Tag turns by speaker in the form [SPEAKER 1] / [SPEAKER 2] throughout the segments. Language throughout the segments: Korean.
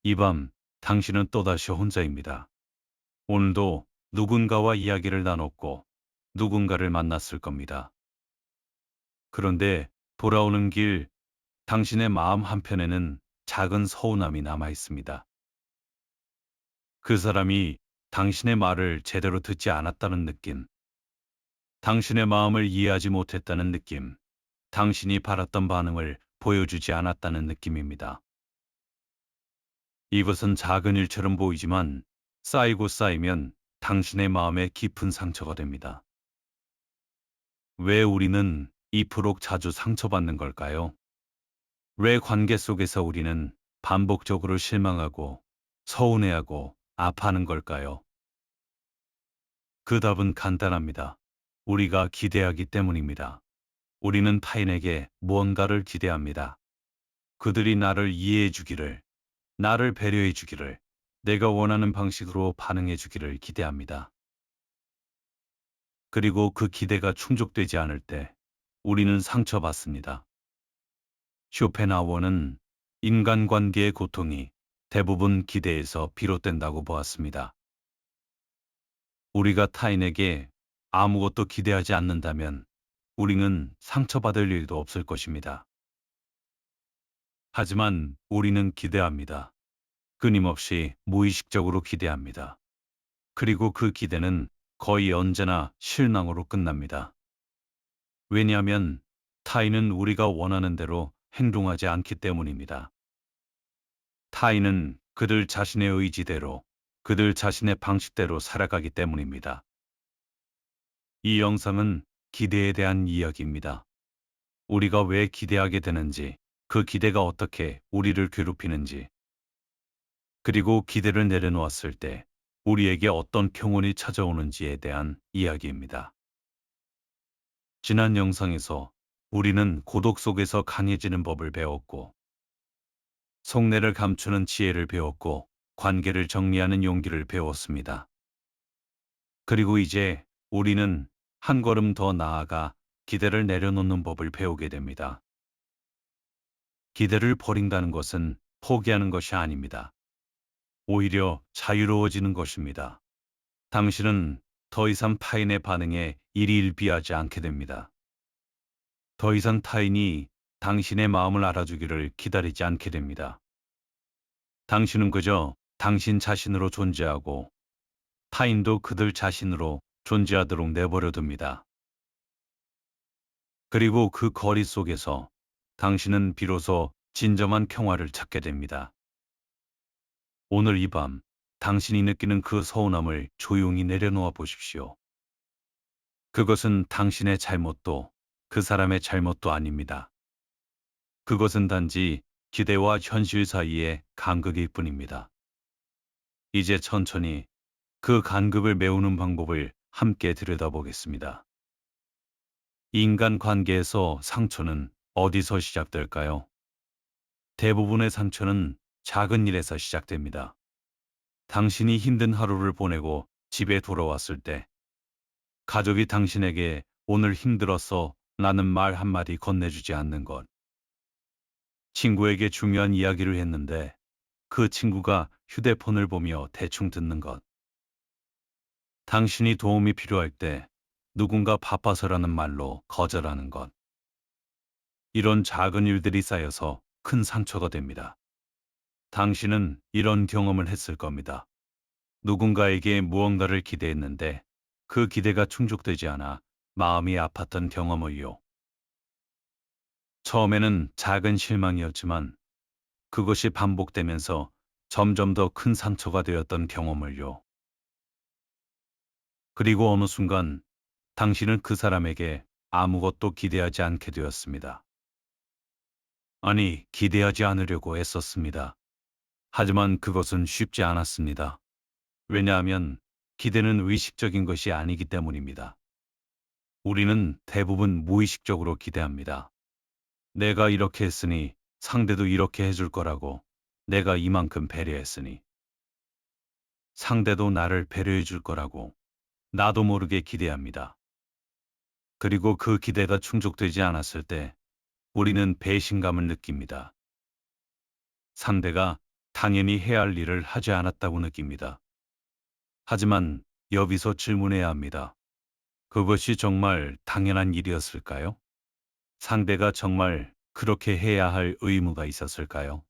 [SPEAKER 1] 이 밤 당신은 또다시 혼자입니다. 오늘도 누군가와 이야기를 나눴고 누군가를 만났을 겁니다. 그런데 돌아오는 길 당신의 마음 한편에는 작은 서운함이 남아 있습니다. 그 사람이 당신의 말을 제대로 듣지 않았다는 느낌, 당신의 마음을 이해하지 못했다는 느낌, 당신이 바랐던 반응을 보여주지 않았다는 느낌입니다. 이것은 작은 일처럼 보이지만 쌓이고 쌓이면 당신의 마음에 깊은 상처가 됩니다. 왜 우리는 이토록 자주 상처받는 걸까요? 왜 관계 속에서 우리는 반복적으로 실망하고 서운해하고 아파하는 걸까요? 그 답은 간단합니다. 우리가 기대하기 때문입니다. 우리는 타인에게 무언가를 기대합니다. 그들이 나를 이해해 주기를, 나를 배려해 주기를, 내가 원하는 방식으로 반응해 주기를 기대합니다. 그리고 그 기대가 충족되지 않을 때 우리는 상처받습니다. 쇼펜하워는 인간관계의 고통이 대부분 기대에서 비롯된다고 보았습니다. 우리가 타인에게 아무것도 기대하지 않는다면 우리는 상처받을 일도 없을 것입니다. 하지만 우리는 기대합니다. 끊임없이 무의식적으로 기대합니다. 그리고 그 기대는 거의 언제나 실망으로 끝납니다. 왜냐하면 타인은 우리가 원하는 대로 행동하지 않기 때문입니다. 타인은 그들 자신의 의지대로, 그들 자신의 방식대로 살아가기 때문입니다. 이 영상은 기대에 대한 이야기입니다. 우리가 왜 기대하게 되는지, 그 기대가 어떻게 우리를 괴롭히는지, 그리고 기대를 내려놓았을 때 우리에게 어떤 평온이 찾아오는지에 대한 이야기입니다. 지난 영상에서 우리는 고독 속에서 강해지는 법을 배웠고, 속내를 감추는 지혜를 배웠고, 관계를 정리하는 용기를 배웠습니다. 그리고 이제 우리는 한 걸음 더 나아가 기대를 내려놓는 법을 배우게 됩니다. 기대를 버린다는 것은 포기하는 것이 아닙니다. 오히려 자유로워지는 것입니다. 당신은 더 이상 타인의 반응에 일희일비하지 않게 됩니다. 더 이상 타인이 당신의 마음을 알아주기를 기다리지 않게 됩니다. 당신은 그저 당신 자신으로 존재하고 타인도 그들 자신으로 존재하도록 내버려 둡니다. 그리고 그 거리 속에서 당신은 비로소 진정한 평화를 찾게 됩니다. 오늘 이 밤 당신이 느끼는 그 서운함을 조용히 내려놓아 보십시오. 그것은 당신의 잘못도 그 사람의 잘못도 아닙니다. 그것은 단지 기대와 현실 사이의 간극일 뿐입니다. 이제 천천히 그 간극을 메우는 방법을 함께 들여다보겠습니다. 인간 관계에서 상처는 어디서 시작될까요? 대부분의 상처는 작은 일에서 시작됩니다. 당신이 힘든 하루를 보내고 집에 돌아왔을 때, 가족이 당신에게 오늘 힘들었어 라는 말 한마디 건네주지 않는 것. 친구에게 중요한 이야기를 했는데 그 친구가 휴대폰을 보며 대충 듣는 것. 당신이 도움이 필요할 때 누군가 바빠서라는 말로 거절하는 것. 이런 작은 일들이 쌓여서 큰 상처가 됩니다. 당신은 이런 경험을 했을 겁니다. 누군가에게 무언가를 기대했는데 그 기대가 충족되지 않아 마음이 아팠던 경험을요. 처음에는 작은 실망이었지만 그것이 반복되면서 점점 더 큰 상처가 되었던 경험을요. 그리고 어느 순간 당신은 그 사람에게 아무것도 기대하지 않게 되었습니다. 아니, 기대하지 않으려고 애썼습니다. 하지만 그것은 쉽지 않았습니다. 왜냐하면 기대는 의식적인 것이 아니기 때문입니다. 우리는 대부분 무의식적으로 기대합니다. 내가 이렇게 했으니 상대도 이렇게 해줄 거라고, 내가 이만큼 배려했으니 상대도 나를 배려해 줄 거라고, 나도 모르게 기대합니다. 그리고 그 기대가 충족되지 않았을 때 우리는 배신감을 느낍니다. 상대가 당연히 해야 할 일을 하지 않았다고 느낍니다. 하지만 여기서 질문해야 합니다. 그것이 정말 당연한 일이었을까요? 상대가 정말 그렇게 해야 할 의무가 있었을까요?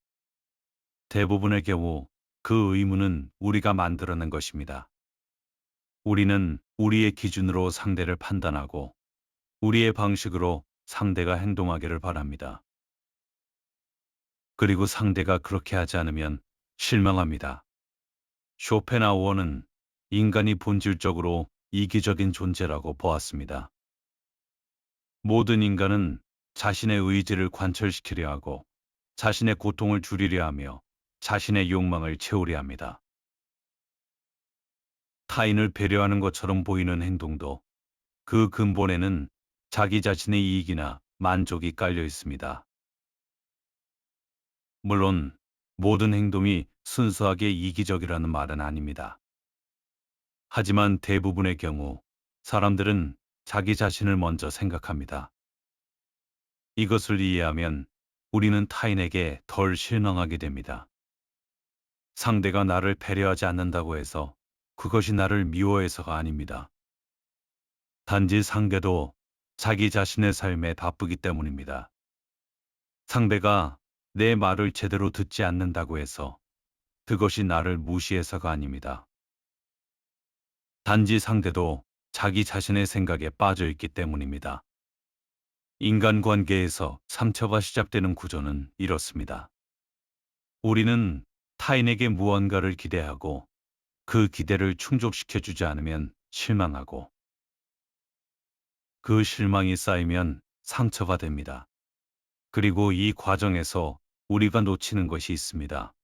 [SPEAKER 1] 대부분의 경우 그 의무는 우리가 만들어낸 것입니다. 우리는 우리의 기준으로 상대를 판단하고 우리의 방식으로 상대가 행동하기를 바랍니다. 그리고 상대가 그렇게 하지 않으면 실망합니다. 쇼펜하우어는 인간이 본질적으로 이기적인 존재라고 보았습니다. 모든 인간은 자신의 의지를 관철시키려 하고 자신의 고통을 줄이려 하며 자신의 욕망을 채우려 합니다. 타인을 배려하는 것처럼 보이는 행동도 그 근본에는 자기 자신의 이익이나 만족이 깔려 있습니다. 물론 모든 행동이 순수하게 이기적이라는 말은 아닙니다. 하지만 대부분의 경우 사람들은 자기 자신을 먼저 생각합니다. 이것을 이해하면 우리는 타인에게 덜 실망하게 됩니다. 상대가 나를 배려하지 않는다고 해서 그것이 나를 미워해서가 아닙니다. 단지 상대도 자기 자신의 삶에 바쁘기 때문입니다. 상대가 내 말을 제대로 듣지 않는다고 해서 그것이 나를 무시해서가 아닙니다. 단지 상대도 자기 자신의 생각에 빠져 있기 때문입니다. 인간관계에서 상처가 시작되는 구조는 이렇습니다. 우리는 타인에게 무언가를 기대하고 그 기대를 충족시켜주지 않으면 실망하고 그 실망이 쌓이면 상처가 됩니다. 그리고 이 과정에서 우리가 놓치는 것이 있습니다.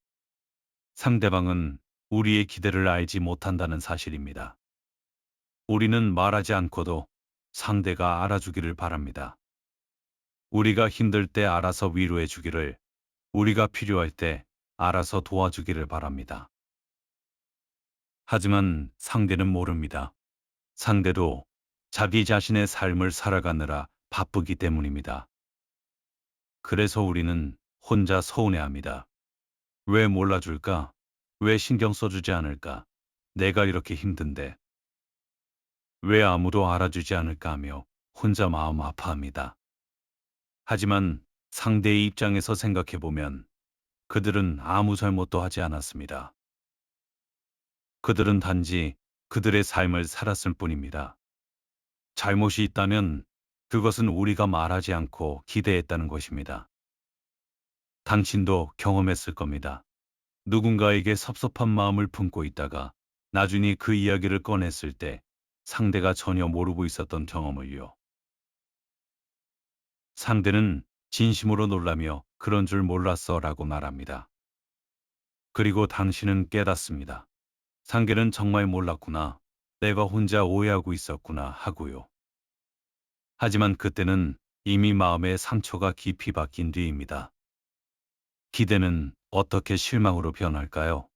[SPEAKER 1] 상대방은 우리의 기대를 알지 못한다는 사실입니다. 우리는 말하지 않고도 상대가 알아주기를 바랍니다. 우리가 힘들 때 알아서 위로해 주기를, 우리가 필요할 때 알아서 도와주기를 바랍니다. 하지만 상대는 모릅니다. 상대도 자기 자신의 삶을 살아가느라 바쁘기 때문입니다. 그래서 우리는 혼자 서운해합니다. 왜 몰라줄까? 왜 신경 써주지 않을까? 내가 이렇게 힘든데. 왜 아무도 알아주지 않을까 하며 혼자 마음 아파합니다. 하지만 상대의 입장에서 생각해보면 그들은 아무 잘못도 하지 않았습니다. 그들은 단지 그들의 삶을 살았을 뿐입니다. 잘못이 있다면 그것은 우리가 말하지 않고 기대했다는 것입니다. 당신도 경험했을 겁니다. 누군가에게 섭섭한 마음을 품고 있다가 나중에 그 이야기를 꺼냈을 때 상대가 전혀 모르고 있었던 경험을요. 상대는 진심으로 놀라며 그런 줄 몰랐어 라고 말합니다. 그리고 당신은 깨닫습니다. 상대는 정말 몰랐구나. 내가 혼자 오해하고 있었구나 하고요. 하지만 그때는 이미 마음의 상처가 깊이 박힌 뒤입니다. 기대는 어떻게 실망으로 변할까요?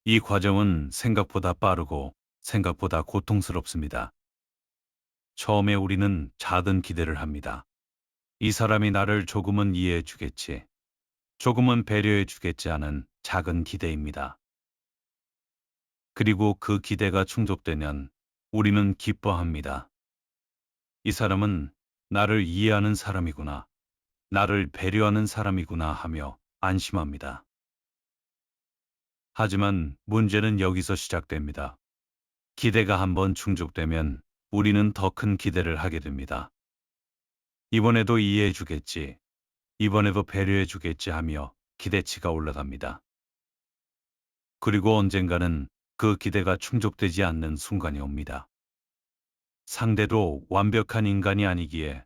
[SPEAKER 1] 이 과정은 생각보다 빠르고 생각보다 고통스럽습니다. 처음에 우리는 작은 기대를 합니다. 이 사람이 나를 조금은 이해해 주겠지, 조금은 배려해 주겠지 하는 작은 기대입니다. 그리고 그 기대가 충족되면 우리는 기뻐합니다. 이 사람은 나를 이해하는 사람이구나, 나를 배려하는 사람이구나 하며 안심합니다. 하지만 문제는 여기서 시작됩니다. 기대가 한번 충족되면 우리는 더 큰 기대를 하게 됩니다. 이번에도 이해해 주겠지, 이번에도 배려해 주겠지 하며 기대치가 올라갑니다. 그리고 언젠가는 그 기대가 충족되지 않는 순간이 옵니다. 상대도 완벽한 인간이 아니기에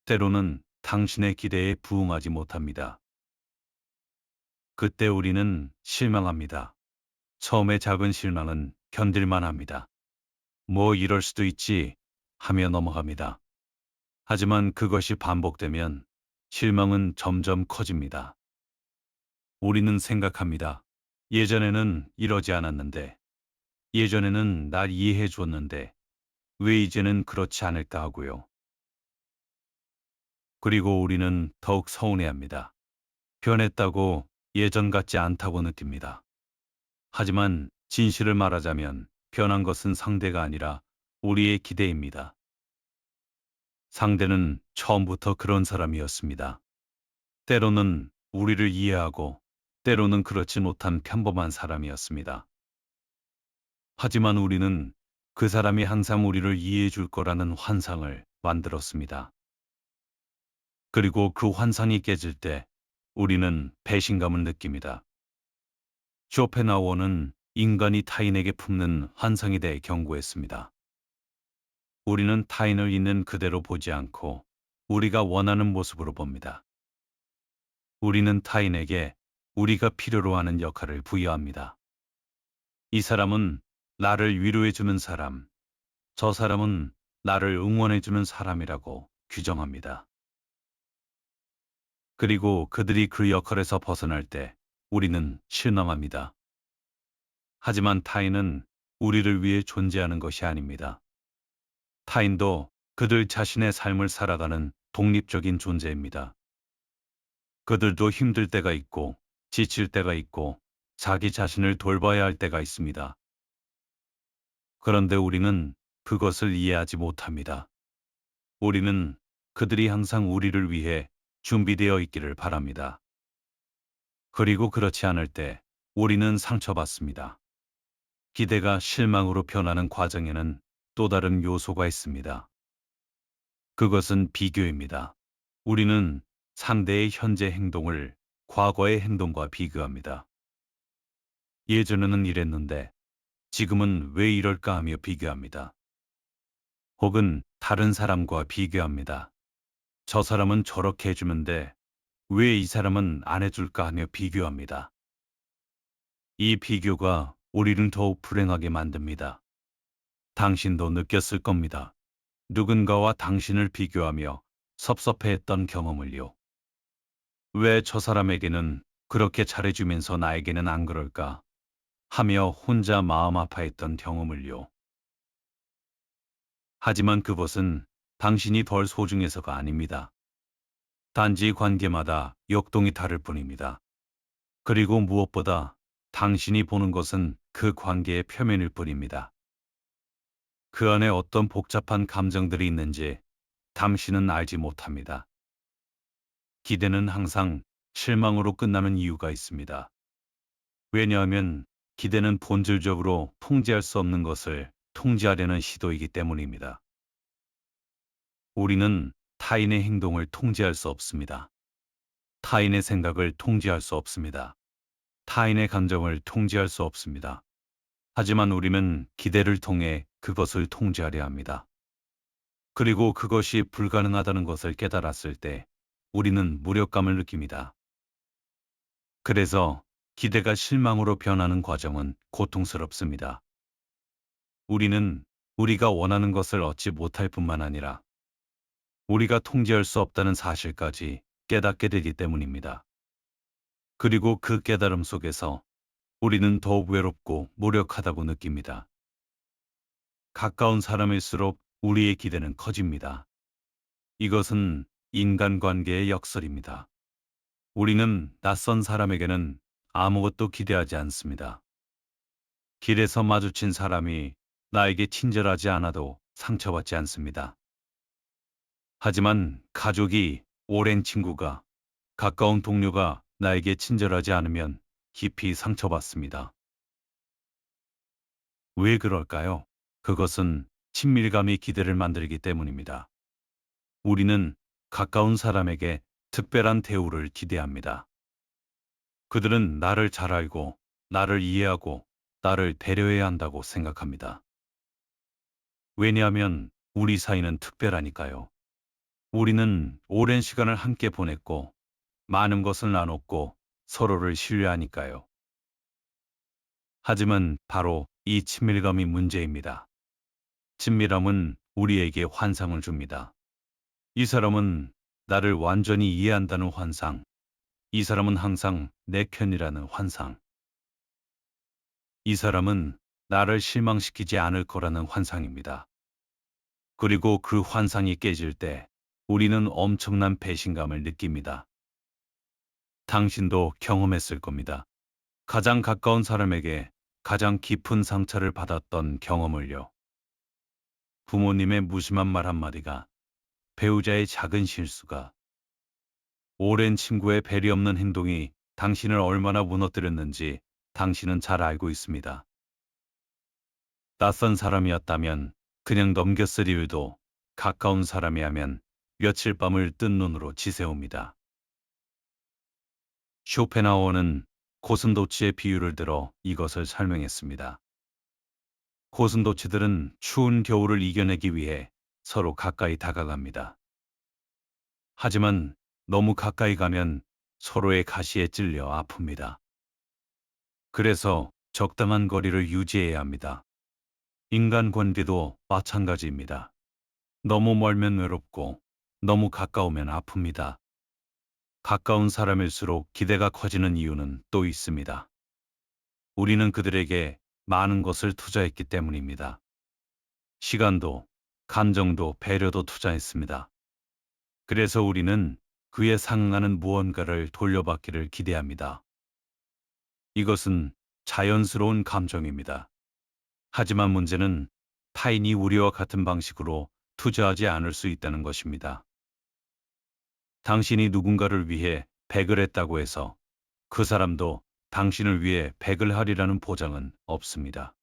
[SPEAKER 1] 때로는 당신의 기대에 부응하지 못합니다. 그때 우리는 실망합니다. 처음에 작은 실망은 견딜만 합니다. 뭐 이럴 수도 있지 하며 넘어갑니다. 하지만 그것이 반복되면 실망은 점점 커집니다. 우리는 생각합니다. 예전에는 이러지 않았는데, 예전에는 날 이해해 줬는데, 왜 이제는 그렇지 않을까 하고요. 그리고 우리는 더욱 서운해합니다. 변했다고 예전 같지 않다고 느낍니다. 하지만 진실을 말하자면 변한 것은 상대가 아니라 우리의 기대입니다. 상대는 처음부터 그런 사람이었습니다. 때로는 우리를 이해하고 때로는 그렇지 못한 평범한 사람이었습니다. 하지만 우리는 그 사람이 항상 우리를 이해해 줄 거라는 환상을 만들었습니다. 그리고 그 환상이 깨질 때 우리는 배신감을 느낍니다. 쇼펜하우어는 인간이 타인에게 품는 환상에 대해 경고했습니다. 우리는 타인을 있는 그대로 보지 않고 우리가 원하는 모습으로 봅니다. 우리는 타인에게 우리가 필요로 하는 역할을 부여합니다. 이 사람은 나를 위로해주는 사람, 저 사람은 나를 응원해주는 사람이라고 규정합니다. 그리고 그들이 그 역할에서 벗어날 때 우리는 실망합니다. 하지만 타인은 우리를 위해 존재하는 것이 아닙니다. 타인도 그들 자신의 삶을 살아가는 독립적인 존재입니다. 그들도 힘들 때가 있고, 지칠 때가 있고, 자기 자신을 돌봐야 할 때가 있습니다. 그런데 우리는 그것을 이해하지 못합니다. 우리는 그들이 항상 우리를 위해 준비되어 있기를 바랍니다. 그리고 그렇지 않을 때 우리는 상처받습니다. 기대가 실망으로 변하는 과정에는 또 다른 요소가 있습니다. 그것은 비교입니다. 우리는 상대의 현재 행동을 과거의 행동과 비교합니다. 예전에는 이랬는데 지금은 왜 이럴까 하며 비교합니다. 혹은 다른 사람과 비교합니다. 저 사람은 저렇게 해주는데 왜 이 사람은 안 해줄까 하며 비교합니다. 이 비교가 우리를 더욱 불행하게 만듭니다. 당신도 느꼈을 겁니다. 누군가와 당신을 비교하며 섭섭해했던 경험을요. 왜 저 사람에게는 그렇게 잘해주면서 나에게는 안 그럴까 하며 혼자 마음 아파했던 경험을요. 하지만 그것은 당신이 덜 소중해서가 아닙니다. 단지 관계마다 역동이 다를 뿐입니다. 그리고 무엇보다 당신이 보는 것은 그 관계의 표면일 뿐입니다. 그 안에 어떤 복잡한 감정들이 있는지 당신은 알지 못합니다. 기대는 항상 실망으로 끝나는 이유가 있습니다. 왜냐하면 기대는 본질적으로 통제할 수 없는 것을 통제하려는 시도이기 때문입니다. 우리는 타인의 행동을 통제할 수 없습니다. 타인의 생각을 통제할 수 없습니다. 타인의 감정을 통제할 수 없습니다. 하지만 우리는 기대를 통해 그것을 통제하려 합니다. 그리고 그것이 불가능하다는 것을 깨달았을 때 우리는 무력감을 느낍니다. 그래서 기대가 실망으로 변하는 과정은 고통스럽습니다. 우리는 우리가 원하는 것을 얻지 못할 뿐만 아니라 우리가 통제할 수 없다는 사실까지 깨닫게 되기 때문입니다. 그리고 그 깨달음 속에서 우리는 더욱 외롭고 무력하다고 느낍니다. 가까운 사람일수록 우리의 기대는 커집니다. 이것은 인간관계의 역설입니다. 우리는 낯선 사람에게는 아무것도 기대하지 않습니다. 길에서 마주친 사람이 나에게 친절하지 않아도 상처받지 않습니다. 하지만 가족이, 오랜 친구가, 가까운 동료가 나에게 친절하지 않으면 깊이 상처받습니다. 왜 그럴까요? 그것은 친밀감이 기대를 만들기 때문입니다. 우리는 가까운 사람에게 특별한 대우를 기대합니다. 그들은 나를 잘 알고, 나를 이해하고, 나를 배려해야 한다고 생각합니다. 왜냐하면 우리 사이는 특별하니까요. 우리는 오랜 시간을 함께 보냈고, 많은 것을 나눴고, 서로를 신뢰하니까요. 하지만 바로 이 친밀감이 문제입니다. 친밀함은 우리에게 환상을 줍니다. 이 사람은 나를 완전히 이해한다는 환상. 이 사람은 항상 내 편이라는 환상. 이 사람은 나를 실망시키지 않을 거라는 환상입니다. 그리고 그 환상이 깨질 때 우리는 엄청난 배신감을 느낍니다. 당신도 경험했을 겁니다. 가장 가까운 사람에게 가장 깊은 상처를 받았던 경험을요. 부모님의 무심한 말 한마디가, 배우자의 작은 실수가, 오랜 친구의 배려 없는 행동이 당신을 얼마나 무너뜨렸는지 당신은 잘 알고 있습니다. 낯선 사람이었다면 그냥 넘겼을 일도 가까운 사람이 하면 며칠 밤을 뜬 눈으로 지새웁니다. 쇼펜하우어는 고슴도치의 비유를 들어 이것을 설명했습니다. 고슴도치들은 추운 겨울을 이겨내기 위해 서로 가까이 다가갑니다. 하지만 너무 가까이 가면 서로의 가시에 찔려 아픕니다. 그래서 적당한 거리를 유지해야 합니다. 인간관계도 마찬가지입니다. 너무 멀면 외롭고 너무 가까우면 아픕니다. 가까운 사람일수록 기대가 커지는 이유는 또 있습니다. 우리는 그들에게 많은 것을 투자했기 때문입니다. 시간도, 감정도, 배려도 투자했습니다. 그래서 우리는 그에 상응하는 무언가를 돌려받기를 기대합니다. 이것은 자연스러운 감정입니다. 하지만 문제는 타인이 우리와 같은 방식으로 투자하지 않을 수 있다는 것입니다. 당신이 누군가를 위해 100을 했다고 해서 그 사람도 당신을 위해 100을 하리라는 보장은 없습니다.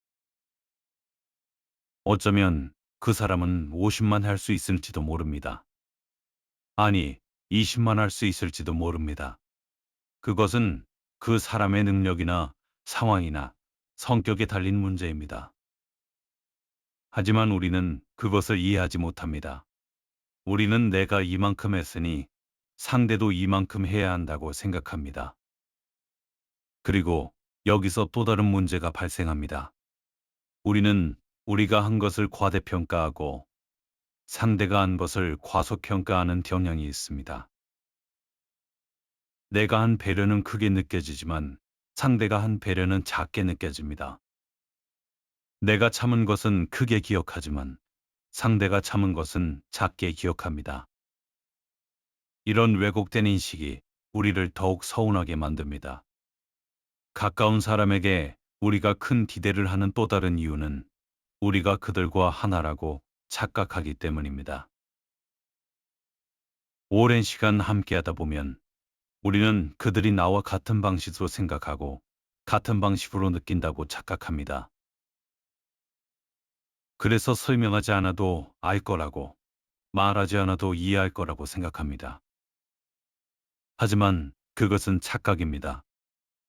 [SPEAKER 1] 어쩌면 그 사람은 50만 할 수 있을지도 모릅니다. 아니, 20만 할 수 있을지도 모릅니다. 그것은 그 사람의 능력이나 상황이나 성격에 달린 문제입니다. 하지만 우리는 그것을 이해하지 못합니다. 우리는 내가 이만큼 했으니 상대도 이만큼 해야 한다고 생각합니다. 그리고 여기서 또 다른 문제가 발생합니다. 우리는 우리가 한 것을 과대평가하고 상대가 한 것을 과소평가하는 경향이 있습니다. 내가 한 배려는 크게 느껴지지만 상대가 한 배려는 작게 느껴집니다. 내가 참은 것은 크게 기억하지만 상대가 참은 것은 작게 기억합니다. 이런 왜곡된 인식이 우리를 더욱 서운하게 만듭니다. 가까운 사람에게 우리가 큰 기대를 하는 또 다른 이유는 우리가 그들과 하나라고 착각하기 때문입니다. 오랜 시간 함께하다 보면 우리는 그들이 나와 같은 방식으로 생각하고 같은 방식으로 느낀다고 착각합니다. 그래서 설명하지 않아도 알 거라고, 말하지 않아도 이해할 거라고 생각합니다. 하지만 그것은 착각입니다.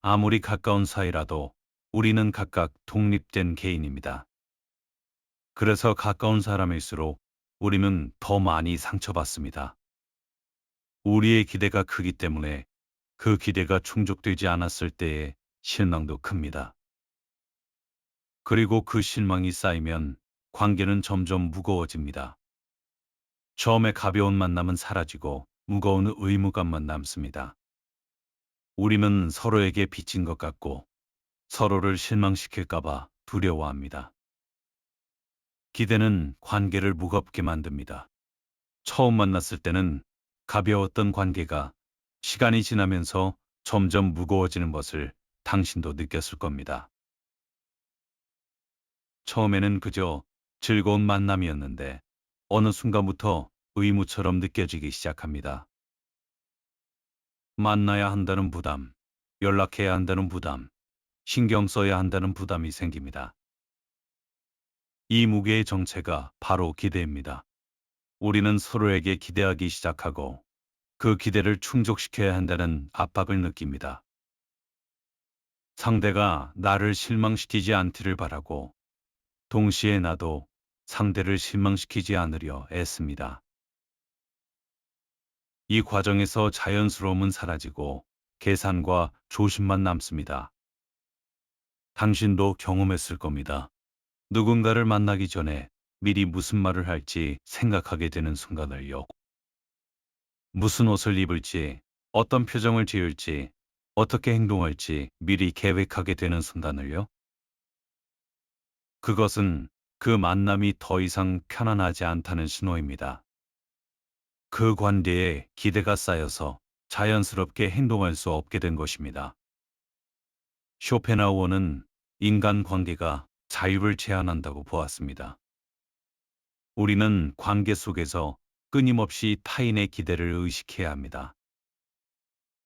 [SPEAKER 1] 아무리 가까운 사이라도 우리는 각각 독립된 개인입니다. 그래서 가까운 사람일수록 우리는 더 많이 상처받습니다. 우리의 기대가 크기 때문에 그 기대가 충족되지 않았을 때의 실망도 큽니다. 그리고 그 실망이 쌓이면 관계는 점점 무거워집니다. 처음에 가벼운 만남은 사라지고 무거운 의무감만 남습니다. 우리는 서로에게 빚진 것 같고 서로를 실망시킬까봐 두려워합니다. 기대는 관계를 무겁게 만듭니다. 처음 만났을 때는 가벼웠던 관계가 시간이 지나면서 점점 무거워지는 것을 당신도 느꼈을 겁니다. 처음에는 그저 즐거운 만남이었는데 어느 순간부터 의무처럼 느껴지기 시작합니다. 만나야 한다는 부담, 연락해야 한다는 부담, 신경 써야 한다는 부담이 생깁니다. 이 무게의 정체가 바로 기대입니다. 우리는 서로에게 기대하기 시작하고 그 기대를 충족시켜야 한다는 압박을 느낍니다. 상대가 나를 실망시키지 않기를 바라고 동시에 나도 상대를 실망시키지 않으려 애씁니다. 이 과정에서 자연스러움은 사라지고 계산과 조심만 남습니다. 당신도 경험했을 겁니다. 누군가를 만나기 전에 미리 무슨 말을 할지 생각하게 되는 순간을요. 무슨 옷을 입을지, 어떤 표정을 지을지, 어떻게 행동할지 미리 계획하게 되는 순간을요. 그것은 그 만남이 더 이상 편안하지 않다는 신호입니다. 그 관계에 기대가 쌓여서 자연스럽게 행동할 수 없게 된 것입니다. 쇼펜하우어는 인간 관계가 자유를 제한한다고 보았습니다. 우리는 관계 속에서 끊임없이 타인의 기대를 의식해야 합니다.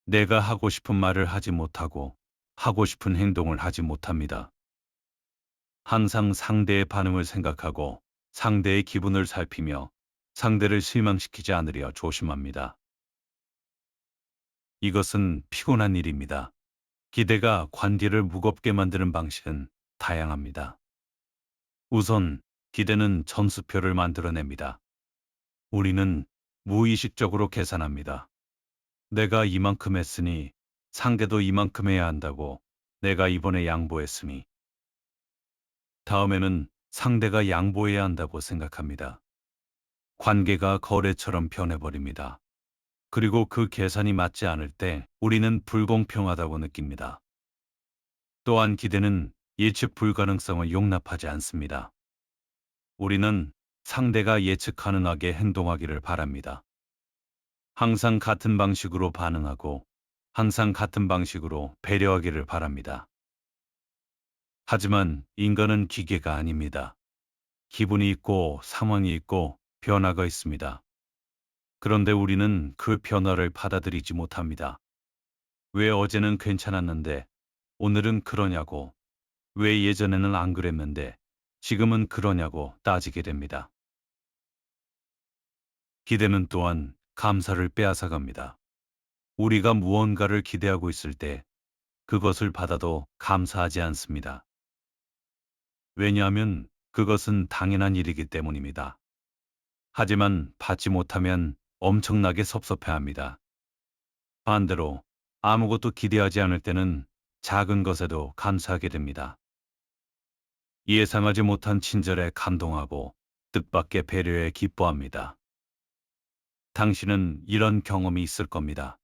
[SPEAKER 1] 내가 하고 싶은 말을 하지 못하고 하고 싶은 행동을 하지 못합니다. 항상 상대의 반응을 생각하고 상대의 기분을 살피며 상대를 실망시키지 않으려 조심합니다. 이것은 피곤한 일입니다. 기대가 관계를 무겁게 만드는 방식은 다양합니다. 우선 기대는 점수표를 만들어냅니다. 우리는 무의식적으로 계산합니다. 내가 이만큼 했으니 상대도 이만큼 해야 한다고. 내가 이번에 양보했으니 다음에는 상대가 양보해야 한다고 생각합니다. 관계가 거래처럼 변해버립니다. 그리고 그 계산이 맞지 않을 때 우리는 불공평하다고 느낍니다. 또한 기대는 예측 불가능성을 용납하지 않습니다. 우리는 상대가 예측 가능하게 행동하기를 바랍니다. 항상 같은 방식으로 반응하고 항상 같은 방식으로 배려하기를 바랍니다. 하지만 인간은 기계가 아닙니다. 기분이 있고 상황이 있고 변화가 있습니다. 그런데 우리는 그 변화를 받아들이지 못합니다. 왜 어제는 괜찮았는데 오늘은 그러냐고, 왜 예전에는 안 그랬는데 지금은 그러냐고 따지게 됩니다. 기대는 또한 감사를 빼앗아갑니다. 우리가 무언가를 기대하고 있을 때 그것을 받아도 감사하지 않습니다. 왜냐하면 그것은 당연한 일이기 때문입니다. 하지만 받지 못하면 엄청나게 섭섭해합니다. 반대로 아무것도 기대하지 않을 때는 작은 것에도 감사하게 됩니다. 예상하지 못한 친절에 감동하고 뜻밖의 배려에 기뻐합니다. 당신은 이런 경험이 있을 겁니다.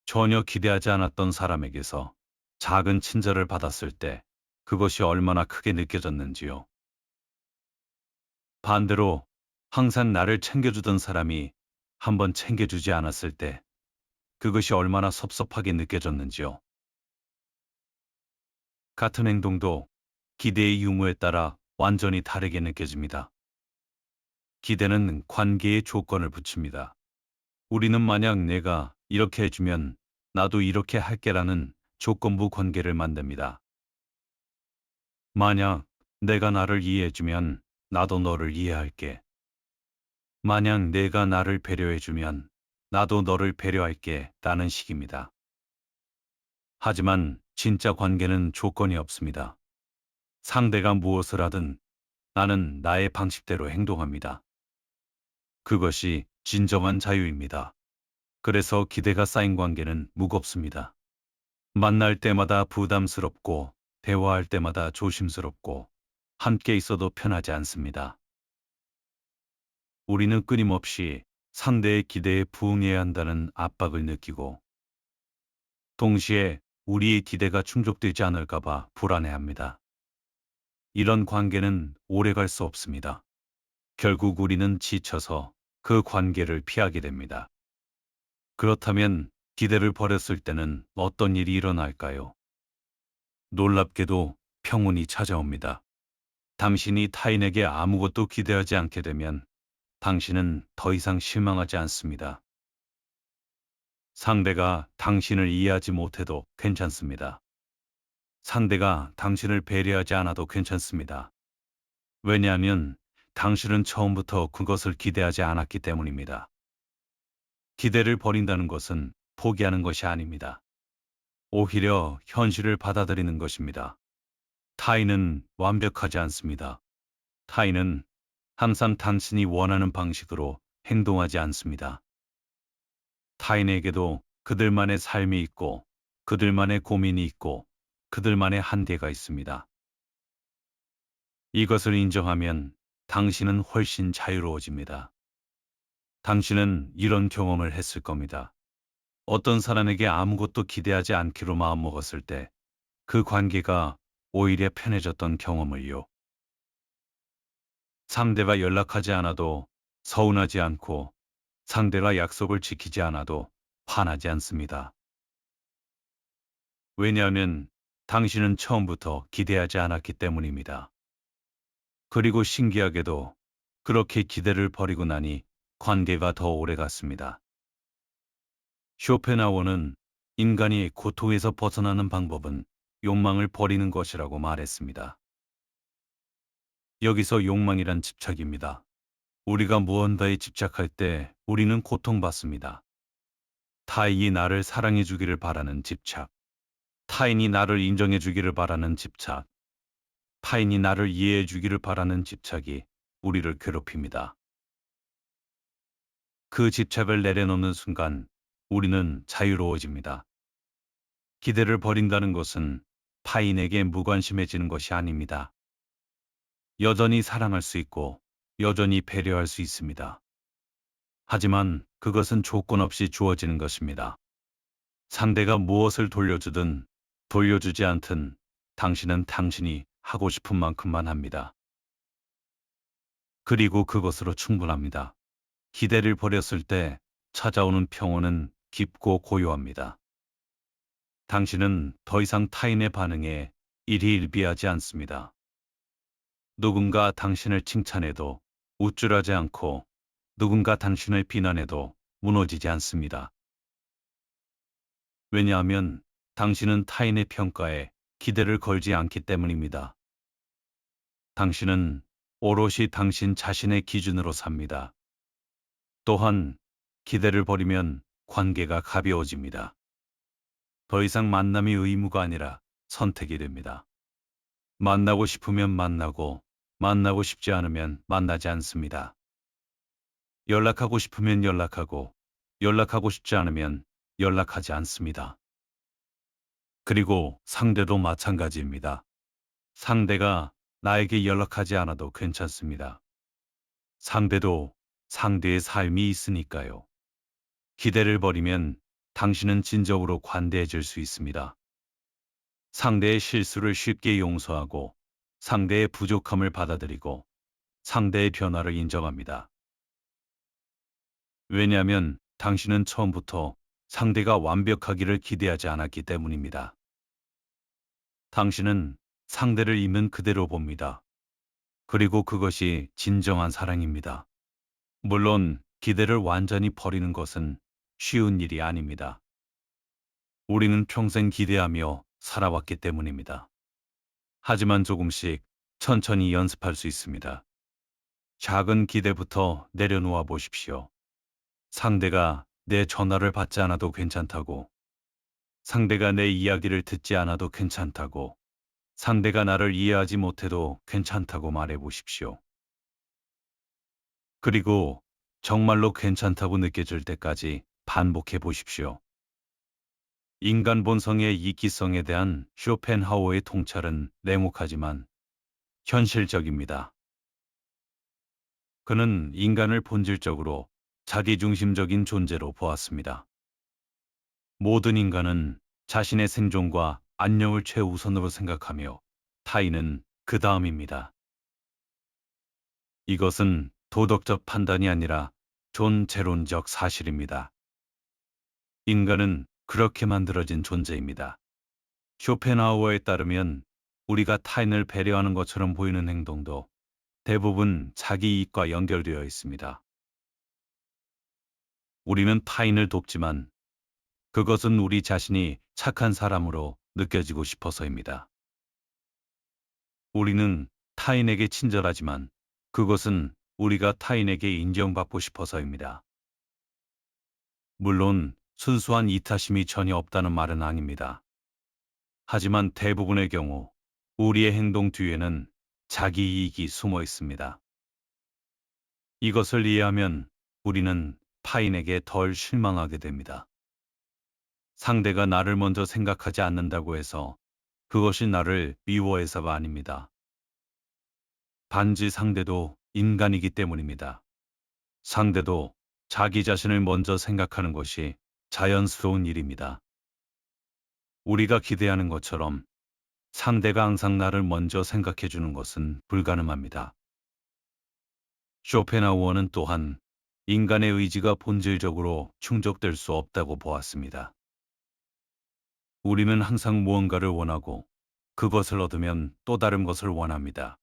[SPEAKER 1] 전혀 기대하지 않았던 사람에게서 작은 친절을 받았을 때 그것이 얼마나 크게 느껴졌는지요. 반대로 항상 나를 챙겨주던 사람이 한번 챙겨주지 않았을 때 그것이 얼마나 섭섭하게 느껴졌는지요. 같은 행동도 기대의 유무에 따라 완전히 다르게 느껴집니다. 기대는 관계에 조건을 붙입니다. 우리는 만약 내가 이렇게 해주면 나도 이렇게 할게라는 조건부 관계를 만듭니다. 만약 내가 나를 이해해주면 나도 너를 이해할게. 만약 내가 나를 배려해주면 나도 너를 배려할게 라는 식입니다. 하지만 진짜 관계는 조건이 없습니다. 상대가 무엇을 하든 나는 나의 방식대로 행동합니다. 그것이 진정한 자유입니다. 그래서 기대가 쌓인 관계는 무겁습니다. 만날 때마다 부담스럽고 대화할 때마다 조심스럽고 함께 있어도 편하지 않습니다. 우리는 끊임없이 상대의 기대에 부응해야 한다는 압박을 느끼고 동시에 우리의 기대가 충족되지 않을까봐 불안해합니다. 이런 관계는 오래갈 수 없습니다. 결국 우리는 지쳐서 그 관계를 피하게 됩니다. 그렇다면 기대를 버렸을 때는 어떤 일이 일어날까요? 놀랍게도 평온이 찾아옵니다. 당신이 타인에게 아무것도 기대하지 않게 되면 당신은 더 이상 실망하지 않습니다. 상대가 당신을 이해하지 못해도 괜찮습니다. 상대가 당신을 배려하지 않아도 괜찮습니다. 왜냐하면 당신은 처음부터 그것을 기대하지 않았기 때문입니다. 기대를 버린다는 것은 포기하는 것이 아닙니다. 오히려 현실을 받아들이는 것입니다. 타인은 완벽하지 않습니다. 타인은 항상 당신이 원하는 방식으로 행동하지 않습니다. 타인에게도 그들만의 삶이 있고 그들만의 고민이 있고 그들만의 한계가 있습니다. 이것을 인정하면 당신은 훨씬 자유로워집니다. 당신은 이런 경험을 했을 겁니다. 어떤 사람에게 아무것도 기대하지 않기로 마음먹었을 때 그 관계가 오히려 편해졌던 경험을요. 상대가 연락하지 않아도 서운하지 않고 상대가 약속을 지키지 않아도 화나지 않습니다. 왜냐하면 당신은 처음부터 기대하지 않았기 때문입니다. 그리고 신기하게도 그렇게 기대를 버리고 나니 관계가 더 오래 갔습니다. 쇼펜하우어는 인간이 고통에서 벗어나는 방법은 욕망을 버리는 것이라고 말했습니다. 여기서 욕망이란 집착입니다. 우리가 무언가에 집착할 때 우리는 고통받습니다. 타인이 나를 사랑해 주기를 바라는 집착, 타인이 나를 인정해 주기를 바라는 집착, 타인이 나를 이해해 주기를 바라는 집착이 우리를 괴롭힙니다. 그 집착을 내려놓는 순간 우리는 자유로워집니다. 기대를 버린다는 것은 타인에게 무관심해지는 것이 아닙니다. 여전히 사랑할 수 있고 여전히 배려할 수 있습니다. 하지만 그것은 조건 없이 주어지는 것입니다. 상대가 무엇을 돌려주든 돌려주지 않든 당신은 당신이 하고 싶은 만큼만 합니다. 그리고 그것으로 충분합니다. 기대를 버렸을 때 찾아오는 평온은 깊고 고요합니다. 당신은 더 이상 타인의 반응에 일희일비하지 않습니다. 누군가 당신을 칭찬해도 우쭐하지 않고 누군가 당신을 비난해도 무너지지 않습니다. 왜냐하면 당신은 타인의 평가에 기대를 걸지 않기 때문입니다. 당신은 오롯이 당신 자신의 기준으로 삽니다. 또한 기대를 버리면 관계가 가벼워집니다. 더 이상 만남이 의무가 아니라 선택이 됩니다. 만나고 싶으면 만나고, 만나고 싶지 않으면 만나지 않습니다. 연락하고 싶으면 연락하고, 연락하고 싶지 않으면 연락하지 않습니다. 그리고 상대도 마찬가지입니다. 상대가 나에게 연락하지 않아도 괜찮습니다. 상대도 상대의 삶이 있으니까요. 기대를 버리면 당신은 진정으로 관대해질 수 있습니다. 상대의 실수를 쉽게 용서하고 상대의 부족함을 받아들이고 상대의 변화를 인정합니다. 왜냐하면 당신은 처음부터 상대가 완벽하기를 기대하지 않았기 때문입니다. 당신은 상대를 있는 그대로 봅니다. 그리고 그것이 진정한 사랑입니다. 물론 기대를 완전히 버리는 것은 쉬운 일이 아닙니다. 우리는 평생 기대하며 살아왔기 때문입니다. 하지만 조금씩 천천히 연습할 수 있습니다. 작은 기대부터 내려놓아 보십시오. 상대가 내 전화를 받지 않아도 괜찮다고, 상대가 내 이야기를 듣지 않아도 괜찮다고, 상대가 나를 이해하지 못해도 괜찮다고 말해 보십시오. 그리고 정말로 괜찮다고 느껴질 때까지 반복해 보십시오. 인간 본성의 이기성에 대한 쇼펜하우어의 통찰은 냉혹하지만 현실적입니다. 그는 인간을 본질적으로 자기중심적인 존재로 보았습니다. 모든 인간은 자신의 생존과 안녕을 최우선으로 생각하며 타인은 그 다음입니다. 이것은 도덕적 판단이 아니라 존재론적 사실입니다. 인간은 그렇게 만들어진 존재입니다. 쇼펜하우어에 따르면 우리가 타인을 배려하는 것처럼 보이는 행동도 대부분 자기 이익과 연결되어 있습니다. 우리는 타인을 돕지만 그것은 우리 자신이 착한 사람으로 느껴지고 싶어서입니다. 우리는 타인에게 친절하지만 그것은 우리가 타인에게 인정받고 싶어서입니다. 물론 순수한 이타심이 전혀 없다는 말은 아닙니다. 하지만 대부분의 경우 우리의 행동 뒤에는 자기 이익이 숨어 있습니다. 이것을 이해하면 우리는 타인에게 덜 실망하게 됩니다. 상대가 나를 먼저 생각하지 않는다고 해서 그것이 나를 미워해서가 아닙니다. 단지 상대도 인간이기 때문입니다. 상대도 자기 자신을 먼저 생각하는 것이 자연스러운 일입니다. 우리가 기대하는 것처럼 상대가 항상 나를 먼저 생각해 주는 것은 불가능합니다. 쇼펜하우어는 또한 인간의 의지가 본질적으로 충족될 수 없다고 보았습니다. 우리는 항상 무언가를 원하고 그것을 얻으면 또 다른 것을 원합니다.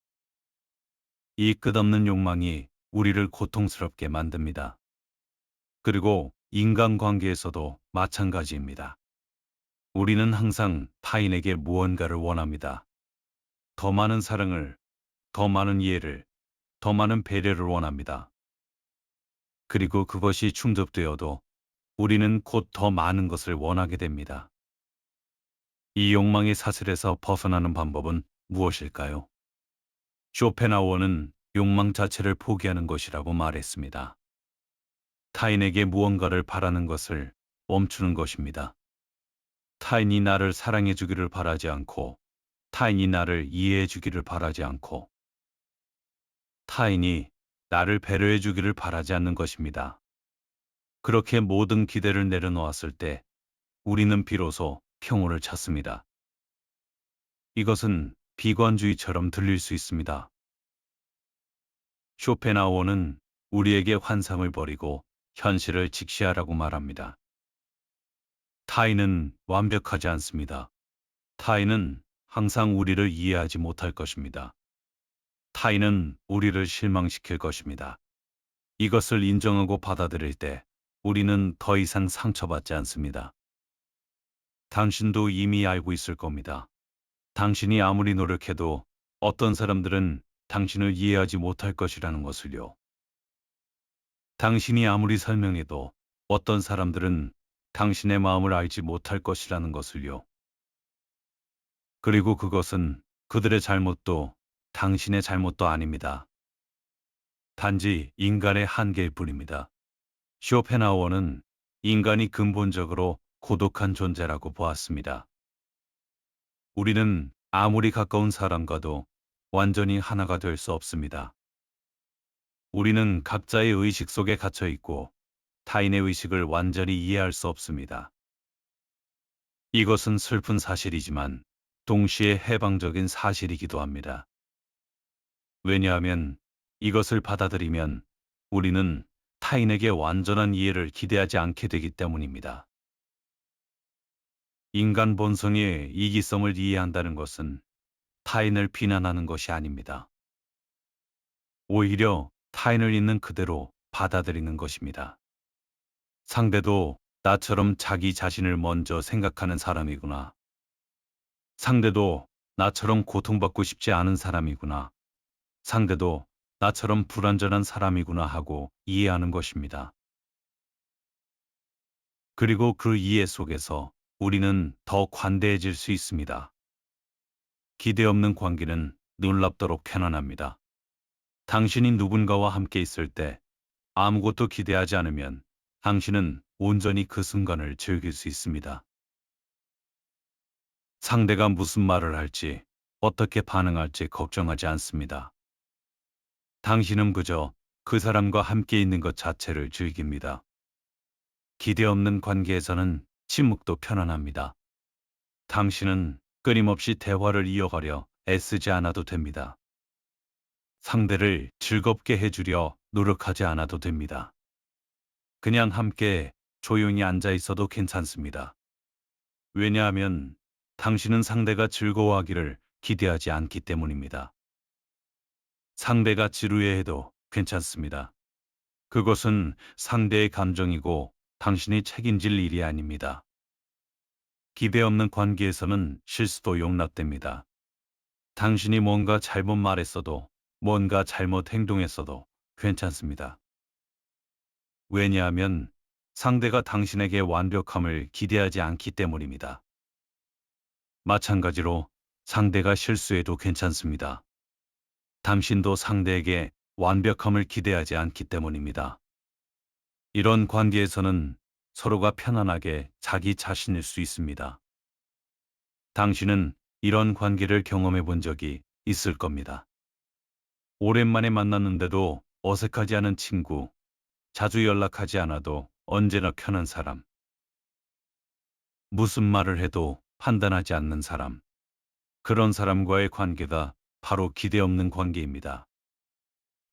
[SPEAKER 1] 이 끝없는 욕망이 우리를 고통스럽게 만듭니다. 그리고 인간관계에서도 마찬가지입니다. 우리는 항상 타인에게 무언가를 원합니다. 더 많은 사랑을, 더 많은 이해를, 더 많은 배려를 원합니다. 그리고 그것이 충족되어도 우리는 곧 더 많은 것을 원하게 됩니다. 이 욕망의 사슬에서 벗어나는 방법은 무엇일까요? 쇼펜하우어는 욕망 자체를 포기하는 것이라고 말했습니다. 타인에게 무언가를 바라는 것을 멈추는 것입니다. 타인이 나를 사랑해 주기를 바라지 않고, 타인이 나를 이해해 주기를 바라지 않고, 타인이 나를 배려해 주기를 바라지 않는 것입니다. 그렇게 모든 기대를 내려놓았을 때 우리는 비로소 평온을 찾습니다. 이것은 비관주의처럼 들릴 수 있습니다. 쇼펜하우어는 우리에게 환상을 버리고 현실을 직시하라고 말합니다. 타인은 완벽하지 않습니다. 타인은 항상 우리를 이해하지 못할 것입니다. 타인은 우리를 실망시킬 것입니다. 이것을 인정하고 받아들일 때 우리는 더 이상 상처받지 않습니다. 당신도 이미 알고 있을 겁니다. 당신이 아무리 노력해도 어떤 사람들은 당신을 이해하지 못할 것이라는 것을요. 당신이 아무리 설명해도 어떤 사람들은 당신의 마음을 알지 못할 것이라는 것을요. 그리고 그것은 그들의 잘못도 당신의 잘못도 아닙니다. 단지 인간의 한계일 뿐입니다. 쇼펜하우어는 인간이 근본적으로 고독한 존재라고 보았습니다. 우리는 아무리 가까운 사람과도 완전히 하나가 될 수 없습니다. 우리는 각자의 의식 속에 갇혀 있고 타인의 의식을 완전히 이해할 수 없습니다. 이것은 슬픈 사실이지만 동시에 해방적인 사실이기도 합니다. 왜냐하면 이것을 받아들이면 우리는 타인에게 완전한 이해를 기대하지 않게 되기 때문입니다. 인간 본성의 이기성을 이해한다는 것은 타인을 비난하는 것이 아닙니다. 오히려 타인을 있는 그대로 받아들이는 것입니다. 상대도 나처럼 자기 자신을 먼저 생각하는 사람이구나. 상대도 나처럼 고통받고 싶지 않은 사람이구나. 상대도 나처럼 불완전한 사람이구나 하고 이해하는 것입니다. 그리고 그 이해 속에서 우리는 더 관대해질 수 있습니다. 기대 없는 관계는 놀랍도록 편안합니다. 당신이 누군가와 함께 있을 때 아무것도 기대하지 않으면 당신은 온전히 그 순간을 즐길 수 있습니다. 상대가 무슨 말을 할지, 어떻게 반응할지 걱정하지 않습니다. 당신은 그저 그 사람과 함께 있는 것 자체를 즐깁니다. 기대 없는 관계에서는 침묵도 편안합니다. 당신은 끊임없이 대화를 이어가려 애쓰지 않아도 됩니다. 상대를 즐겁게 해주려 노력하지 않아도 됩니다. 그냥 함께 조용히 앉아 있어도 괜찮습니다. 왜냐하면 당신은 상대가 즐거워하기를 기대하지 않기 때문입니다. 상대가 지루해해도 괜찮습니다. 그것은 상대의 감정이고 당신이 책임질 일이 아닙니다. 기대 없는 관계에서는 실수도 용납됩니다. 당신이 뭔가 잘못 말했어도 뭔가 잘못 행동했어도 괜찮습니다. 왜냐하면 상대가 당신에게 완벽함을 기대하지 않기 때문입니다. 마찬가지로 상대가 실수해도 괜찮습니다. 당신도 상대에게 완벽함을 기대하지 않기 때문입니다. 이런 관계에서는 서로가 편안하게 자기 자신일 수 있습니다. 당신은 이런 관계를 경험해 본 적이 있을 겁니다. 오랜만에 만났는데도 어색하지 않은 친구, 자주 연락하지 않아도 언제나 편한 사람, 무슨 말을 해도 판단하지 않는 사람, 그런 사람과의 관계가 바로 기대 없는 관계입니다.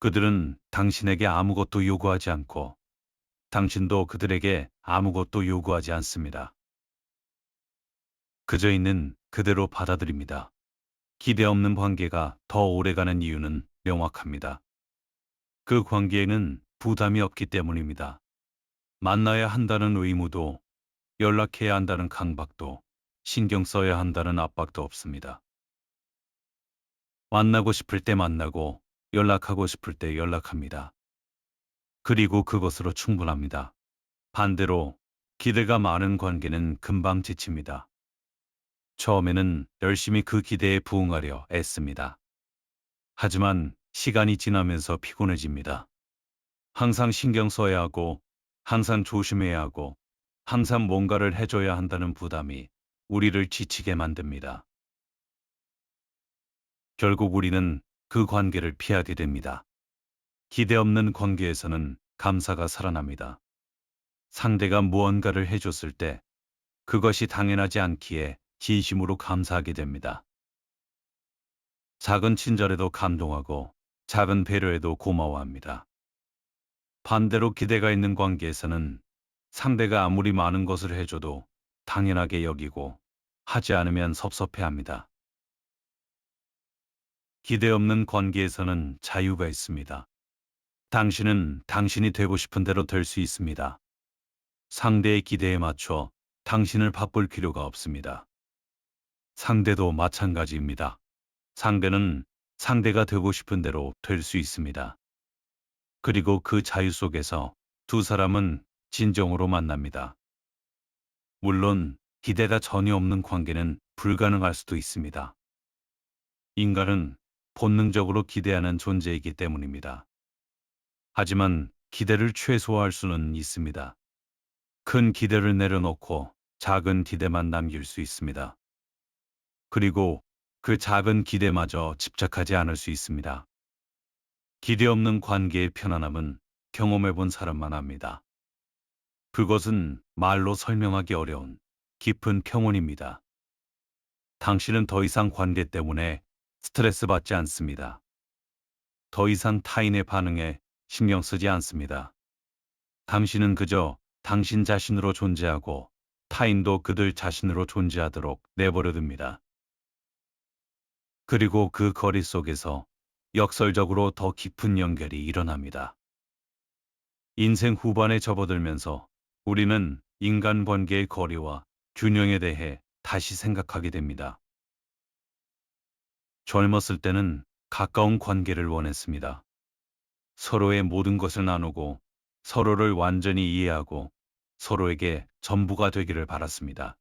[SPEAKER 1] 그들은 당신에게 아무것도 요구하지 않고 당신도 그들에게 아무것도 요구하지 않습니다. 그저 있는 그대로 받아들입니다. 기대 없는 관계가 더 오래가는 이유는 명확합니다. 그 관계에는 부담이 없기 때문입니다. 만나야 한다는 의무도, 연락해야 한다는 강박도, 신경 써야 한다는 압박도 없습니다. 만나고 싶을 때 만나고, 연락하고 싶을 때 연락합니다. 그리고 그것으로 충분합니다. 반대로 기대가 많은 관계는 금방 지칩니다. 처음에는 열심히 그 기대에 부응하려 애씁니다. 하지만 시간이 지나면서 피곤해집니다. 항상 신경 써야 하고, 항상 조심해야 하고, 항상 뭔가를 해줘야 한다는 부담이 우리를 지치게 만듭니다. 결국 우리는 그 관계를 피하게 됩니다. 기대 없는 관계에서는 감사가 살아납니다. 상대가 무언가를 해줬을 때 그것이 당연하지 않기에 진심으로 감사하게 됩니다. 작은 친절에도 감동하고 작은 배려에도 고마워합니다. 반대로 기대가 있는 관계에서는 상대가 아무리 많은 것을 해줘도 당연하게 여기고 하지 않으면 섭섭해합니다. 기대 없는 관계에서는 자유가 있습니다. 당신은 당신이 되고 싶은 대로 될 수 있습니다. 상대의 기대에 맞춰 당신을 바꿀 필요가 없습니다. 상대도 마찬가지입니다. 상대는 상대가 되고 싶은 대로 될 수 있습니다. 그리고 그 자유 속에서 두 사람은 진정으로 만납니다. 물론 기대가 전혀 없는 관계는 불가능할 수도 있습니다. 인간은 본능적으로 기대하는 존재이기 때문입니다. 하지만 기대를 최소화할 수는 있습니다. 큰 기대를 내려놓고 작은 기대만 남길 수 있습니다. 그리고 그 작은 기대마저 집착하지 않을 수 있습니다. 기대 없는 관계의 편안함은 경험해 본 사람만 합니다. 그것은 말로 설명하기 어려운 깊은 평온입니다. 당신은 더 이상 관계 때문에 스트레스 받지 않습니다. 더 이상 타인의 반응에 신경 쓰지 않습니다. 당신은 그저 당신 자신으로 존재하고 타인도 그들 자신으로 존재하도록 내버려둡니다. 그리고 그 거리 속에서 역설적으로 더 깊은 연결이 일어납니다. 인생 후반에 접어들면서 우리는 인간관계의 거리와 균형에 대해 다시 생각하게 됩니다. 젊었을 때는 가까운 관계를 원했습니다. 서로의 모든 것을 나누고 서로를 완전히 이해하고 서로에게 전부가 되기를 바랐습니다.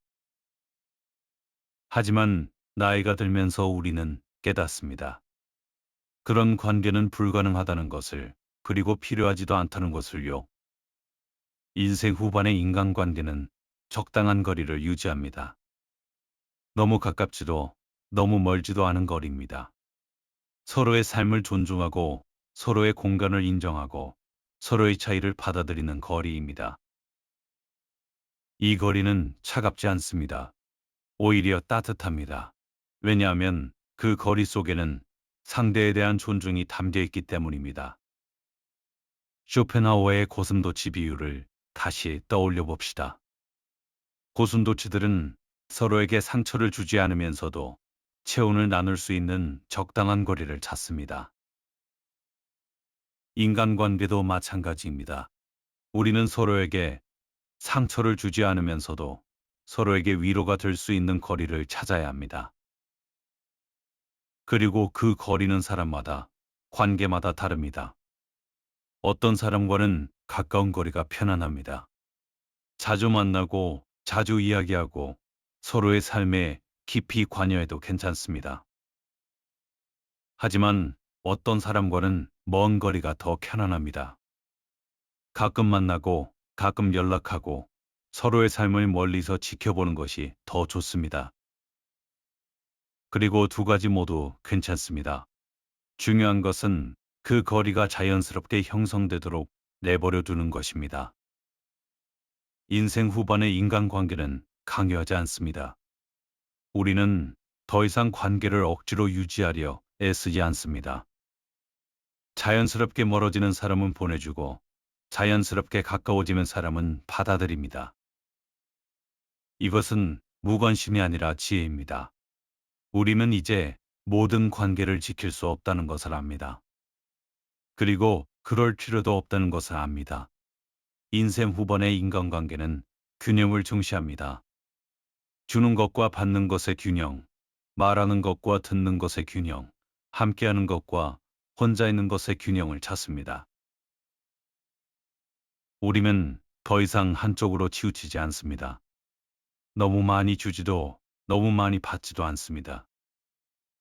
[SPEAKER 1] 하지만 나이가 들면서 우리는 깨닫습니다. 그런 관계는 불가능하다는 것을, 그리고 필요하지도 않다는 것을요. 인생 후반의 인간관계는 적당한 거리를 유지합니다. 너무 가깝지도 너무 멀지도 않은 거리입니다. 서로의 삶을 존중하고 서로의 공간을 인정하고 서로의 차이를 받아들이는 거리입니다. 이 거리는 차갑지 않습니다. 오히려 따뜻합니다. 왜냐하면 그 거리 속에는 상대에 대한 존중이 담겨 있기 때문입니다. 쇼펜하우어의 고슴도치 비유를 다시 떠올려 봅시다. 고슴도치들은 서로에게 상처를 주지 않으면서도 체온을 나눌 수 있는 적당한 거리를 찾습니다. 인간관계도 마찬가지입니다. 우리는 서로에게 상처를 주지 않으면서도 서로에게 위로가 될 수 있는 거리를 찾아야 합니다. 그리고 그 거리는 사람마다, 관계마다 다릅니다. 어떤 사람과는 가까운 거리가 편안합니다. 자주 만나고 자주 이야기하고 서로의 삶에 깊이 관여해도 괜찮습니다. 하지만 어떤 사람과는 먼 거리가 더 편안합니다. 가끔 만나고 가끔 연락하고 서로의 삶을 멀리서 지켜보는 것이 더 좋습니다. 그리고 두 가지 모두 괜찮습니다. 중요한 것은 그 거리가 자연스럽게 형성되도록 내버려 두는 것입니다. 인생 후반의 인간관계는 강요하지 않습니다. 우리는 더 이상 관계를 억지로 유지하려 애쓰지 않습니다. 자연스럽게 멀어지는 사람은 보내주고 자연스럽게 가까워지면 사람은 받아들입니다. 이것은 무관심이 아니라 지혜입니다. 우리는 이제 모든 관계를 지킬 수 없다는 것을 압니다. 그리고 그럴 필요도 없다는 것을 압니다. 인생 후반의 인간관계는 균형을 중시합니다. 주는 것과 받는 것의 균형, 말하는 것과 듣는 것의 균형, 함께하는 것과 혼자 있는 것의 균형을 찾습니다. 우리는 더 이상 한쪽으로 치우치지 않습니다. 너무 많이 주지도 너무 많이 받지도 않습니다.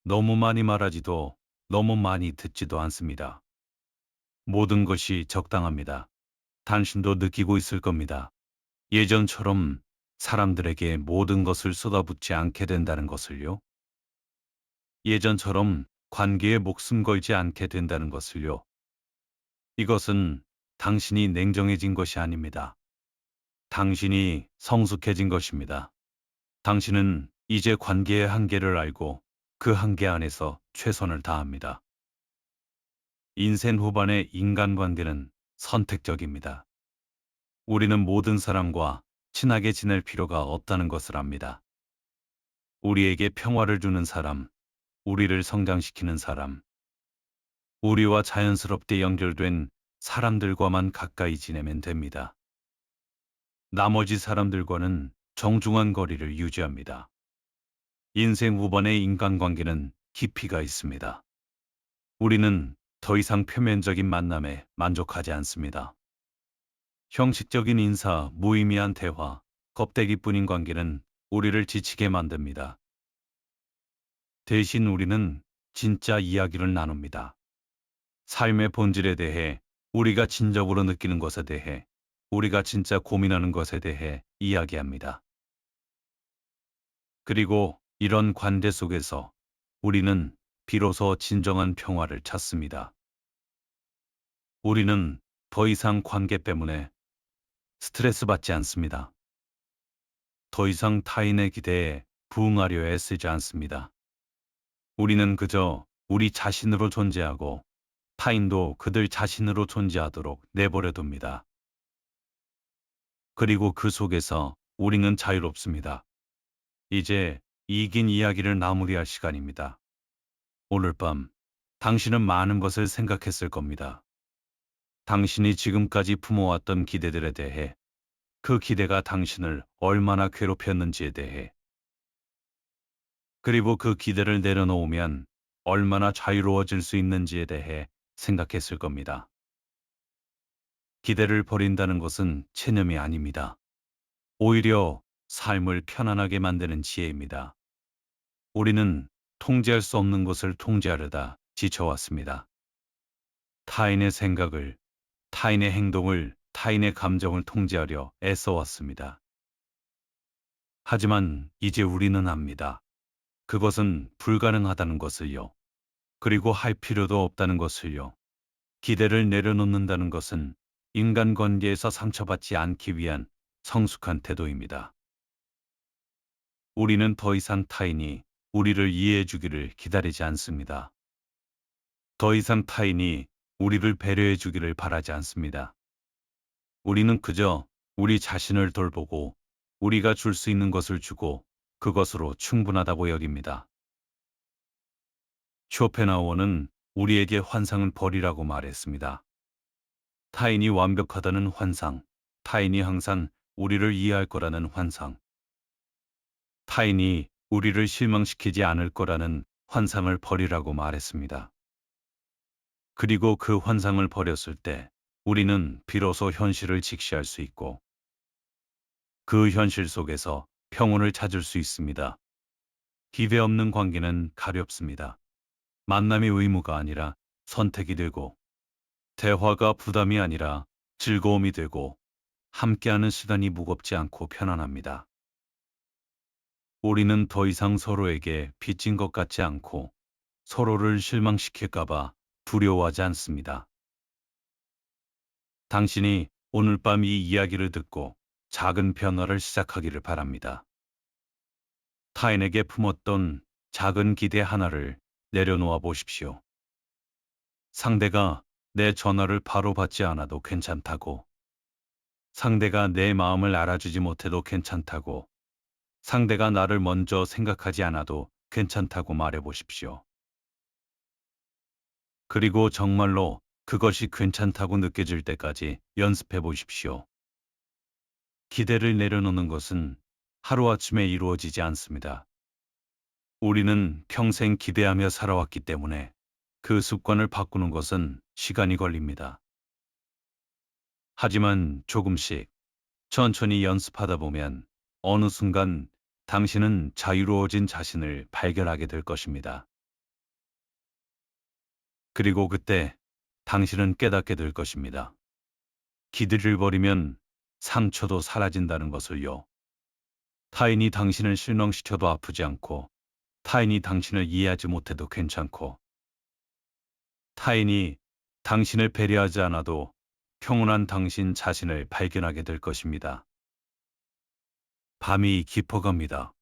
[SPEAKER 1] 너무 많이 말하지도 너무 많이 듣지도 않습니다. 모든 것이 적당합니다. 당신도 느끼고 있을 겁니다. 예전처럼 사람들에게 모든 것을 쏟아붓지 않게 된다는 것을요. 예전처럼 관계에 목숨 걸지 않게 된다는 것을요. 이것은 당신이 냉정해진 것이 아닙니다. 당신이 성숙해진 것입니다. 당신은 이제 관계의 한계를 알고 그 한계 안에서 최선을 다합니다. 인생 후반의 인간관계는 선택적입니다. 우리는 모든 사람과 친하게 지낼 필요가 없다는 것을 압니다. 우리에게 평화를 주는 사람, 우리를 성장시키는 사람, 우리와 자연스럽게 연결된 사람들과만 가까이 지내면 됩니다. 나머지 사람들과는 정중한 거리를 유지합니다. 인생 후반의 인간관계는 깊이가 있습니다. 우리는 더 이상 표면적인 만남에 만족하지 않습니다. 형식적인 인사, 무의미한 대화, 껍데기뿐인 관계는 우리를 지치게 만듭니다. 대신 우리는 진짜 이야기를 나눕니다. 삶의 본질에 대해, 우리가 진정으로 느끼는 것에 대해, 우리가 진짜 고민하는 것에 대해 이야기합니다. 그리고 이런 관계 속에서 우리는 비로소 진정한 평화를 찾습니다. 우리는 더 이상 관계 때문에 스트레스 받지 않습니다. 더 이상 타인의 기대에 부응하려 애쓰지 않습니다. 우리는 그저 우리 자신으로 존재하고 타인도 그들 자신으로 존재하도록 내버려 둡니다. 그리고 그 속에서 우리는 자유롭습니다. 이제 이긴 이야기를 마무리할 시간입니다. 오늘 밤 당신은 많은 것을 생각했을 겁니다. 당신이 지금까지 품어왔던 기대들에 대해, 그 기대가 당신을 얼마나 괴롭혔는지에 대해, 그리고 그 기대를 내려놓으면 얼마나 자유로워질 수 있는지에 대해 생각했을 겁니다. 기대를 버린다는 것은 체념이 아닙니다. 오히려 삶을 편안하게 만드는 지혜입니다. 우리는 통제할 수 없는 것을 통제하려다 지쳐왔습니다. 타인의 생각을, 타인의 행동을, 타인의 감정을 통제하려 애써왔습니다. 하지만 이제 우리는 압니다. 그것은 불가능하다는 것을요. 그리고 할 필요도 없다는 것을요. 기대를 내려놓는다는 것은 인간관계에서 상처받지 않기 위한 성숙한 태도입니다. 우리는 더 이상 타인이 우리를 이해해 주기를 기다리지 않습니다. 더 이상 타인이 우리를 배려해 주기를 바라지 않습니다. 우리는 그저 우리 자신을 돌보고 우리가 줄 수 있는 것을 주고 그것으로 충분하다고 여깁니다. 쇼펜하우어는 우리에게 환상을 버리라고 말했습니다. 타인이 완벽하다는 환상, 타인이 항상 우리를 이해할 거라는 환상, 타인이 우리를 실망시키지 않을 거라는 환상을 버리라고 말했습니다. 그리고 그 환상을 버렸을 때 우리는 비로소 현실을 직시할 수 있고 그 현실 속에서 평온을 찾을 수 있습니다. 기대 없는 관계는 가렵습니다. 만남이 의무가 아니라 선택이 되고 대화가 부담이 아니라 즐거움이 되고 함께하는 시간이 무겁지 않고 편안합니다. 우리는 더 이상 서로에게 빚진 것 같지 않고 서로를 실망시킬까봐 두려워하지 않습니다. 당신이 오늘 밤 이 이야기를 듣고 작은 변화를 시작하기를 바랍니다. 타인에게 품었던 작은 기대 하나를 내려놓아 보십시오. 상대가 내 전화를 바로 받지 않아도 괜찮다고. 상대가 내 마음을 알아주지 못해도 괜찮다고. 상대가 나를 먼저 생각하지 않아도 괜찮다고 말해 보십시오. 그리고 정말로 그것이 괜찮다고 느껴질 때까지 연습해 보십시오. 기대를 내려놓는 것은 하루아침에 이루어지지 않습니다. 우리는 평생 기대하며 살아왔기 때문에 그 습관을 바꾸는 것은 시간이 걸립니다. 하지만 조금씩 천천히 연습하다 보면 어느 순간 당신은 자유로워진 자신을 발견하게 될 것입니다. 그리고 그때 당신은 깨닫게 될 것입니다. 기대를 버리면 상처도 사라진다는 것을요. 타인이 당신을 실망시켜도 아프지 않고, 타인이 당신을 이해하지 못해도 괜찮고, 타인이 당신을 배려하지 않아도 평온한 당신 자신을 발견하게 될 것입니다. 밤이 깊어갑니다.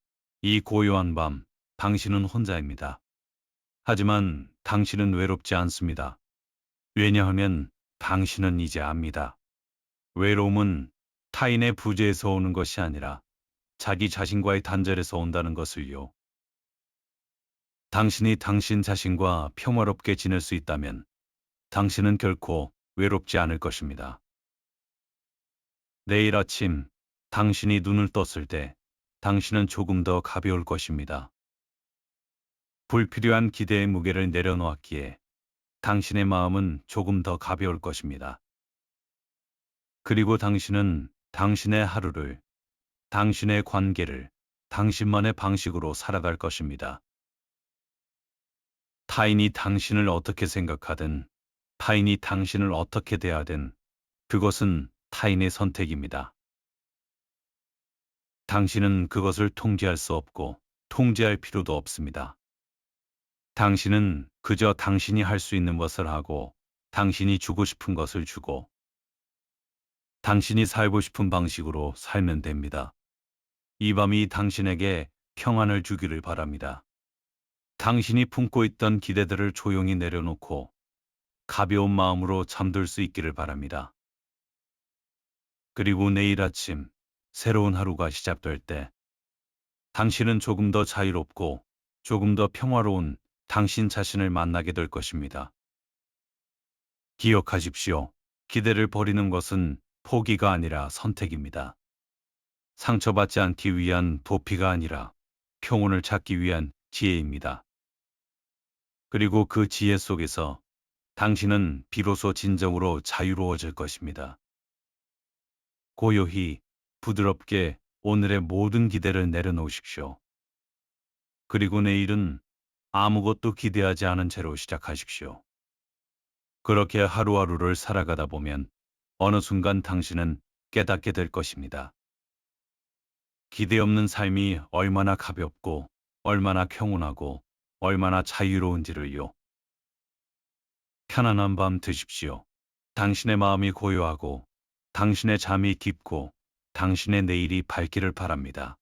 [SPEAKER 1] 이 고요한 밤, 당신은 혼자입니다. 하지만 당신은 외롭지 않습니다. 왜냐하면 당신은 이제 압니다. 외로움은 타인의 부재에서 오는 것이 아니라 자기 자신과의 단절에서 온다는 것을요. 당신이 당신 자신과 평화롭게 지낼 수 있다면 당신은 결코 외롭지 않을 것입니다. 내일 아침 당신이 눈을 떴을 때 당신은 조금 더 가벼울 것입니다. 불필요한 기대의 무게를 내려놓았기에 당신의 마음은 조금 더 가벼울 것입니다. 그리고 당신은 당신의 하루를, 당신의 관계를 당신만의 방식으로 살아갈 것입니다. 타인이 당신을 어떻게 생각하든, 타인이 당신을 어떻게 대하든, 그것은 타인의 선택입니다. 당신은 그것을 통제할 수 없고, 통제할 필요도 없습니다. 당신은 그저 당신이 할 수 있는 것을 하고, 당신이 주고 싶은 것을 주고, 당신이 살고 싶은 방식으로 살면 됩니다. 이 밤이 당신에게 평안을 주기를 바랍니다. 당신이 품고 있던 기대들을 조용히 내려놓고 가벼운 마음으로 잠들 수 있기를 바랍니다. 그리고 내일 아침 새로운 하루가 시작될 때 당신은 조금 더 자유롭고 조금 더 평화로운 당신 자신을 만나게 될 것입니다. 기억하십시오. 기대를 버리는 것은 포기가 아니라 선택입니다. 상처받지 않기 위한 도피가 아니라 평온을 찾기 위한 지혜입니다. 그리고 그 지혜 속에서 당신은 비로소 진정으로 자유로워질 것입니다. 고요히, 부드럽게 오늘의 모든 기대를 내려놓으십시오. 그리고 내일은 아무것도 기대하지 않은 채로 시작하십시오. 그렇게 하루하루를 살아가다 보면 어느 순간 당신은 깨닫게 될 것입니다. 기대 없는 삶이 얼마나 가볍고, 얼마나 평온하고, 얼마나 자유로운지를요. 편안한 밤 되십시오. 당신의 마음이 고요하고, 당신의 잠이 깊고, 당신의 내일이 밝기를 바랍니다.